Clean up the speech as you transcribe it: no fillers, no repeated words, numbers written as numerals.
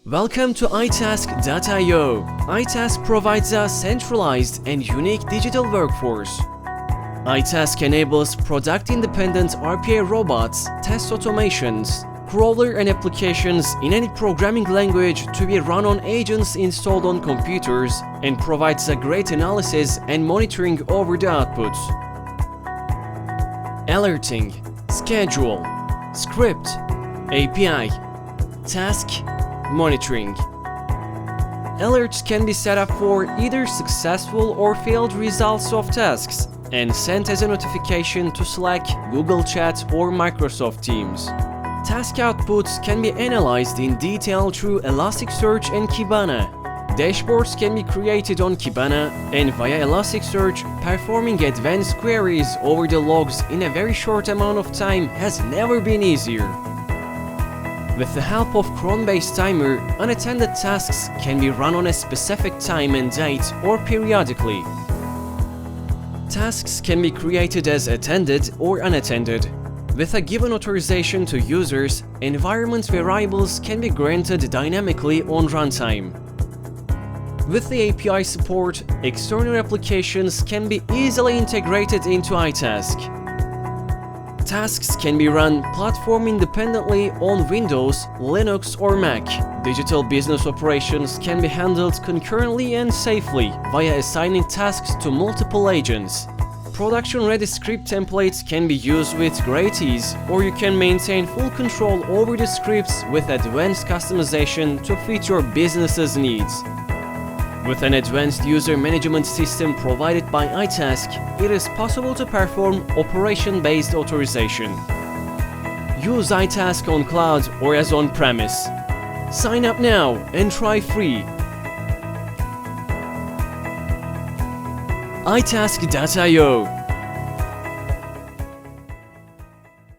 Welcome to iTask.io. iTask provides a centralized and unique digital workforce. iTask enables product-independent RPA robots, test automations, crawler and applications in any programming language to be run on agents installed on computers and provides a great analysis and monitoring over the outputs. Alerting, schedule, script, API, task, monitoring. Alerts can be set up for either successful or failed results of tasks and sent as a notification to Slack, Google Chat or Microsoft Teams. Task outputs can be analyzed in detail through Elastic Search and Kibana. Dashboards can be created on Kibana and via Elasticsearch, performing advanced queries over the logs in a very short amount of time has never been easier. With the help of cron-based timer, unattended tasks can be run on a specific time and date or periodically. Tasks can be created as attended or unattended. With a given authorization to users, environment variables can be granted dynamically on runtime. With the API support, external applications can be easily integrated into iTask. Tasks can be run platform independently on Windows, Linux or Mac. Digital business operations can be handled concurrently and safely via assigning tasks to multiple agents. Production-ready script templates can be used with great ease, or you can maintain full control over the scripts with advanced customization to fit your business's needs. With an advanced user management system provided by iTask, it is possible to perform operation-based authorization. Use iTask on cloud or as on-premise. Sign up now and try free. iTask.io